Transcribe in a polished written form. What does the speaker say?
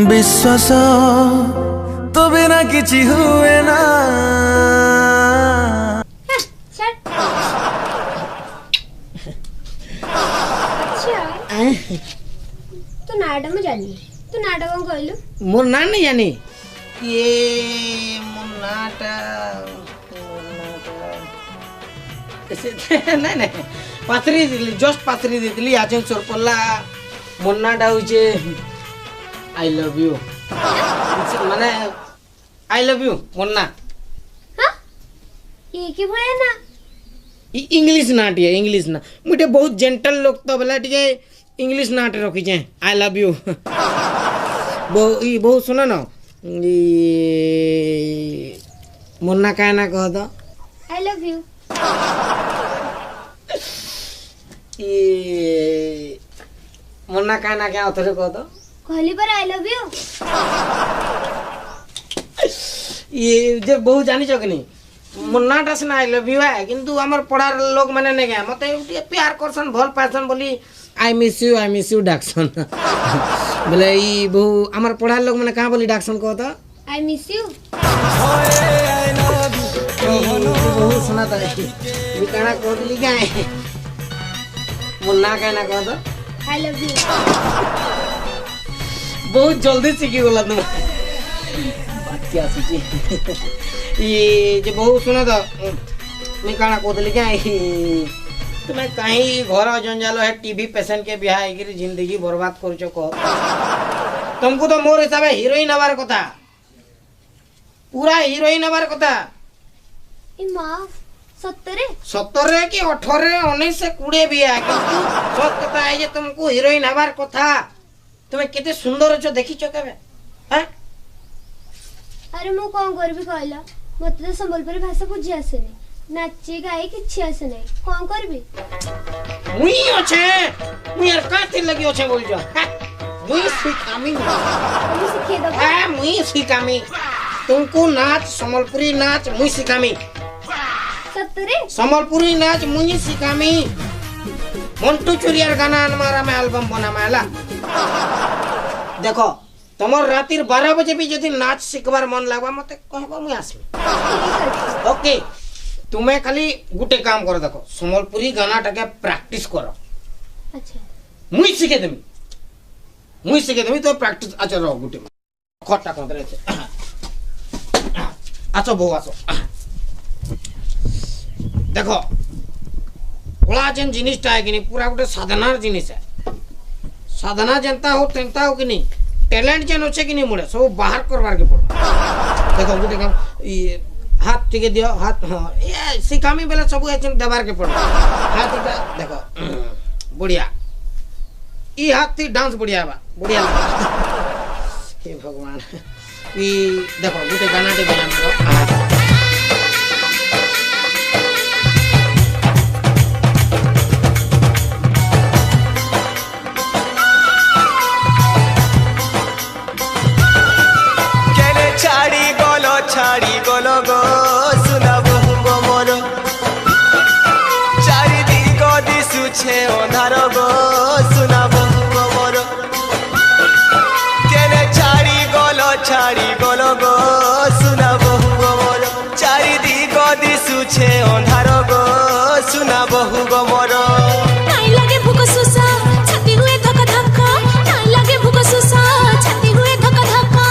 विश्वास तो बिना किछि हुए ना। तू नाटक में जानी तू नाटक कौन कहलु मोर ना नहीं जानी ये मोर नाटा नहीं नहीं पाथरी दिली जस्ट पाथरी दिली आजन सोर पल्ला मोर नाटा होचे आई लव यू माने आई लव यू मोर ना हां ये की भया ना इंग्लिश नाटी है इंग्लिश ना मुझे बहुत जेंटल लोग तो बोला टिके इंग्लिश नाट रखी छे आई लव यू बहुत सुना ना मुन्ना का ना कह दो आई लव यू ये मुन्ना का ना क्या उधर कह दो कहली पर आई लव यू ये जब बहुत जानी चकनी मुन्ना टा से आई लव यू है किंतु हमर पढ़ार लोग माने ने गया मते प्यार करसन भल पासन बोली आई मिस यू डाक्सन बोले ई बहु हमर पढ़ार लोग माने कहां बोली डाक्सन को तो आई मिस यू बहुत सुना था ये कहना को दिली गए मुन्ना कहना को तो आई लव यू बहुत जल्दी सीखी बोला तुम बात क्या सीखी ये जो बहुत सुना था मैं कहना को दिली गए तुम्हें कहीं घर जंजाल है टीवी पेशेंट के बिहार की जिंदगी बर्बाद कर चुको तुमको तो मोर हिसाब से हीरोइन हबार कथा पूरा हीरोइन हबार कथा ए मां 17 कि 18 19 से 20 भी है किंतु सत कथा है जे तुमको हीरोइन हबार कथा तुम्हें कितने सुंदर अच्छो देखी चो केबे हैं अरे मु कोन करबी कहला मते तो संबलपुरी भाषा बुझी आसेनी नाची गाई किछि आसे नै कोन करबी मुई अछे मुई यार काथे लगी अछे बोल जा मुई सिखामी तुम सिखे दो हां मुई सिखामी तुमको नाच संबलपुरी नाच मुई सिखामी 70 संबलपुरी नाच मुई सिखामी मंटू चुरियार गाना हमारा में एल्बम बना माला देखो तमर रातिर 12 बजे भी यदि नाच सिखबार मन लागबा मते कहबो मुई आसबी ओके तुम्हें खाली गुटे काम कर देखो संबलपुरी गाना टाके प्रैक्टिस करो अच्छा मुई सिखे देमी तो प्रैक्टिस अच्छा रहो गुटे खट्टा कोन रे आछो बो आछो देखो ओला जेन जिनिसटा है कि नहीं पूरा गुटे साधनार जिनिस है साधना जनता हो तेंता हो कि नहीं टैलेंट जेन होचे कि नहीं मुड़े सब बाहर करवार के पड़ो देखो गुटे काम ये हाथ टिके दियो हाथ हाँ ये सिखामी बेला सब एचन दबार के पड़ो हाथ इटा देखो बढ़िया ई हाथ थी डांस बढ़िया बा बढ़िया हे भगवान ई देखो गुटे गाना टे बजा मारो छाड़ी गलो गो सुना बहु गो मोर चारि दिग दिशुछे अंधार गो सुना बहु गो मोर केने छाड़ी गलो गो सुना बहु गो मोर चारि दिग दिशुछे अंधार गो सुना बहु गो मोर नाई लगे भूख सुसा छाती हुए धक्का धक्का नाई लगे भूख सुसा छाती हुए धक्का धक्का